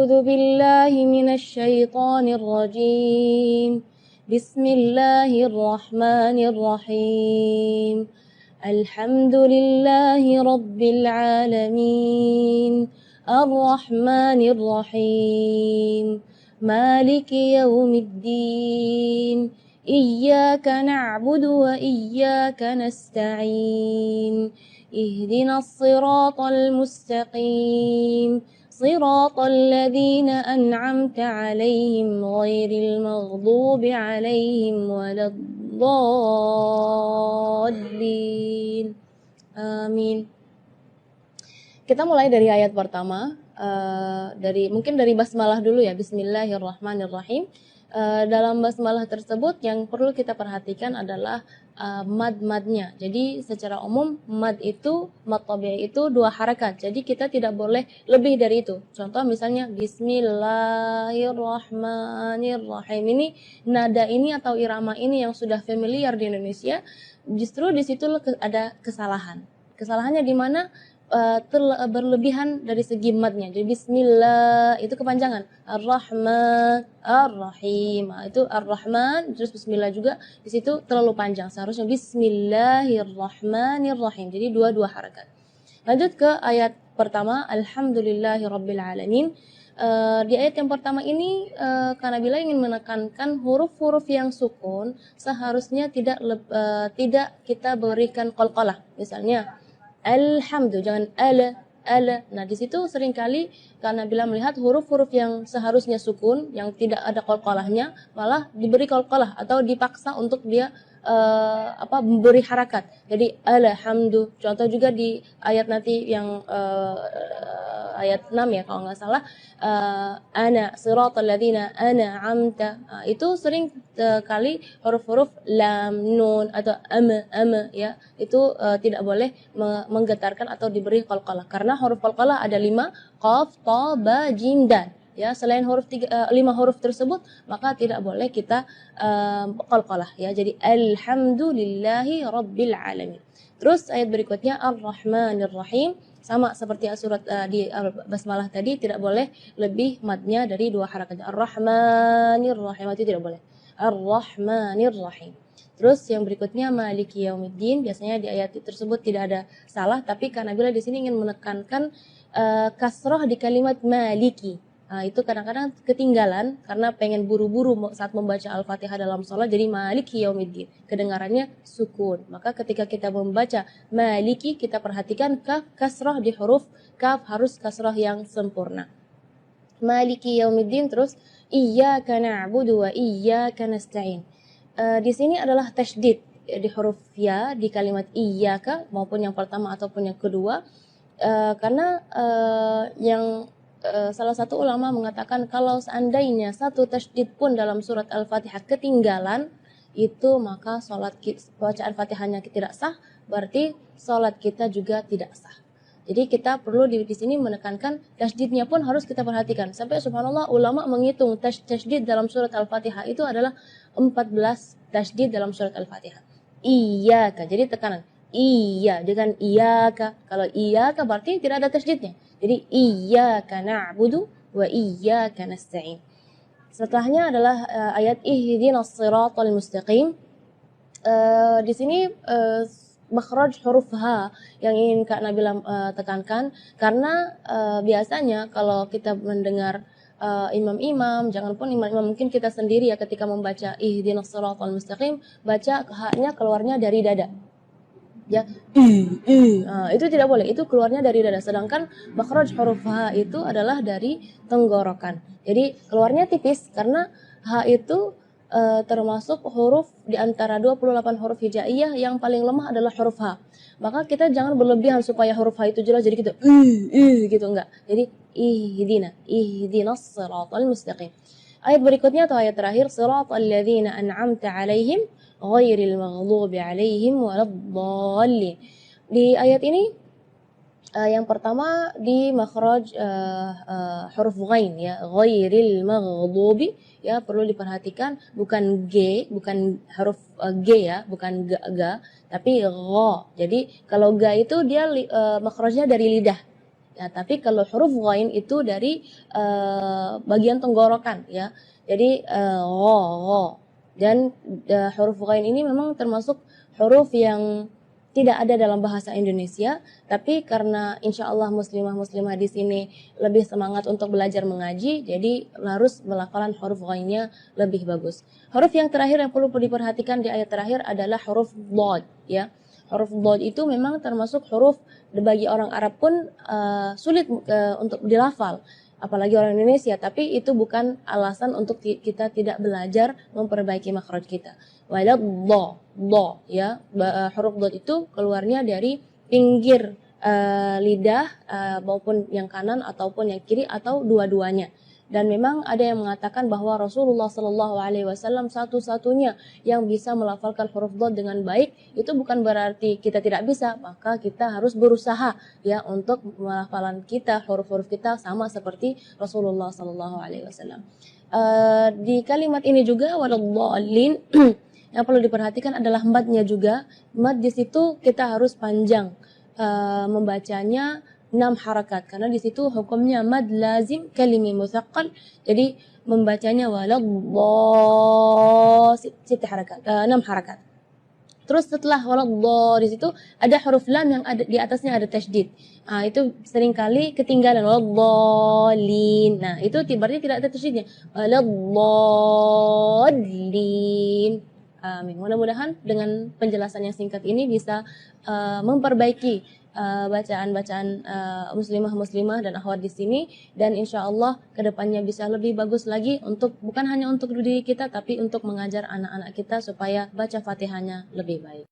أعوذ بالله من الشيطان الرجيم بسم الله الرحمن الرحيم الحمد لله رب العالمين الرحمن الرحيم مالك يوم الدين إياك نعبد وإياك نستعين اهدنا الصراط المستقيم صراط الذين أنعمت عليهم غير المغضوب عليهم ولا الضالين آمين. Kita mulai dari ayat pertama, mungkin dari basmalah dulu ya. Bismillahirrahmanirrahim. Dalam basmalah tersebut yang perlu kita perhatikan adalah mad-madnya. Jadi secara umum mad tabi'i itu 2 harakat. Jadi kita tidak boleh lebih dari itu. Contoh misalnya Bismillahirrahmanirrahim. Ini nada ini atau irama ini yang sudah familiar di Indonesia, justru di situ ada kesalahan. Kesalahannya di mana? Berlebihan dari segi madnya. Jadi bismillah itu kepanjangan. Ar-Rahman, Ar-Rahim. Itu Ar-Rahman terus bismillah juga di situ terlalu panjang. Seharusnya Bismillahirrahmanirrahim. Jadi dua harakat. Lanjut ke ayat pertama, Alhamdulillahirabbil alamin. Di ayat yang pertama ini Kanabila ingin menekankan huruf-huruf yang sukun seharusnya tidak kita berikan qalqalah. Misalnya alhamdu, jangan ala. Nah, di situ seringkali karena bila melihat huruf-huruf yang seharusnya sukun, yang tidak ada qalqalahnya, malah diberi qalqalah atau dipaksa untuk dia memberi harakat. Jadi alhamdu. Contoh juga di ayat nanti yang ayat 6 ya kalau nggak salah, ana siratal ladzina an'amta. Itu sering kali huruf-huruf lam, nun atau ama ya. Itu tidak boleh menggetarkan atau diberi qalqalah karena huruf qalqalah ada 5, qaf, ta, ba, jim, dal. Ya, selain 5 huruf tersebut maka tidak boleh kita qalqalah ya. Jadi alhamdulillahi rabbil alamin. Terus ayat berikutnya Ar-Rahmanir Rahim, sama seperti surat di basmalah tadi, tidak boleh lebih madnya dari 2 harakat. Ar-Rahmanir Rahim itu tidak boleh. Ar-Rahmanir Rahim. Terus yang berikutnya Maliki Yaumiddin, biasanya di ayat tersebut tidak ada salah, tapi karena bila di sini ingin menekankan kasrah di kalimat Maliki. Nah, itu kadang-kadang ketinggalan karena pengen buru-buru saat membaca Al-Fatihah dalam sholat, jadi Maliki Yaumiddin. Kedengarannya sukun. Maka ketika kita membaca Maliki, kita perhatikan kaf kasrah di huruf kaf harus kasrah yang sempurna. Maliki Yaumiddin, terus Iyyaka na'budu wa iyyaka nasta'in. Di sini adalah tasydid di huruf ya di kalimat iyyaka maupun yang pertama ataupun yang kedua. Karena salah satu ulama mengatakan kalau seandainya satu tasydid pun dalam surat Al-Fatihah ketinggalan, itu maka bacaan Fatihahnya tidak sah, berarti salat kita juga tidak sah. Jadi kita perlu di sini menekankan tasydidnya pun harus kita perhatikan. Sampai subhanallah ulama menghitung tasydid dalam surat Al-Fatihah itu adalah 14 tasydid dalam surat Al-Fatihah. Iyyaka, jadi tekanan. Iya, dengan iyaka. Kalau iyaka berarti tidak ada tasydidnya. Jadi iyyaka na'budu wa iyyaka nasta'in. Setelahnya adalah ayat ihdinas siratal mustaqim. Di sini makhraj huruf H yang ingin Kak Nabila tekankan, karena biasanya kalau kita mendengar imam-imam, jangan pun imam-imam, mungkin kita sendiri ya ketika membaca ihdinas siratal mustaqim, baca H-nya keluarnya dari dada. Ya, itu tidak boleh, itu keluarnya dari dada. Sedangkan makhraj huruf H itu adalah dari tenggorokan. Jadi keluarnya tipis karena H itu termasuk huruf di antara 28 huruf hijaiyah yang paling lemah adalah huruf H. Maka kita jangan berlebihan supaya huruf H itu jelas, jadi kita gitu enggak. Jadi ihdinas siratal mustaqim. Ayat berikutnya atau ayat terakhir, siratal ladzina an'amta 'alaihim ghairil maghdubi 'alaihim waladdallin. Di ayat ini yang pertama di makhraj huruf ghain ya, ghairil maghdubi ya, perlu diperhatikan bukan G, bukan huruf G ya, bukan ga, tapi gha. Jadi kalau ga itu dia makhrajnya dari lidah. Nah, tapi kalau huruf ghain itu dari bagian tenggorokan ya. Jadi dan huruf ghain ini memang termasuk huruf yang tidak ada dalam bahasa Indonesia, tapi karena insya Allah muslimah-muslimah di sini lebih semangat untuk belajar mengaji, jadi harus melafalkan huruf ghainnya lebih bagus. Huruf yang terakhir yang perlu diperhatikan di ayat terakhir adalah huruf dhad ya. Huruf dhad itu memang termasuk huruf bagi orang Arab pun sulit untuk dilafal, apalagi orang Indonesia, tapi itu bukan alasan untuk kita tidak belajar memperbaiki makhraj kita. Walad do ya, huruf dhad itu keluarnya dari pinggir lidah maupun yang kanan ataupun yang kiri atau dua-duanya. Dan memang ada yang mengatakan bahwa Rasulullah Shallallahu Alaihi Wasallam satu-satunya yang bisa melafalkan huruf dhad dengan baik. Itu bukan berarti kita tidak bisa, maka kita harus berusaha ya untuk melafalan kita, huruf-huruf kita sama seperti Rasulullah Shallallahu Alaihi Wasallam. Di kalimat ini juga waladhdallin yang perlu diperhatikan adalah madnya juga. Mad di situ kita harus panjang membacanya 6 harakat karena di situ hukumnya mad lazim kalimi mutsaqqal. Jadi membacanya waladhdallin 6 harakat. Terus setelah waladhdallin di situ ada huruf lam yang ada di atasnya ada tasydid. Itu seringkali ketinggalan waladhdallin. Nah, itu berarti tidak ada tasydidnya. Waladhdallin. Amin. Mudah-mudahan dengan penjelasan yang singkat ini bisa memperbaiki bacaan-bacaan muslimah-muslimah dan akhwat di sini, dan insya Allah kedepannya bisa lebih bagus lagi untuk bukan hanya untuk diri kita tapi untuk mengajar anak-anak kita supaya baca Fatihahnya lebih baik.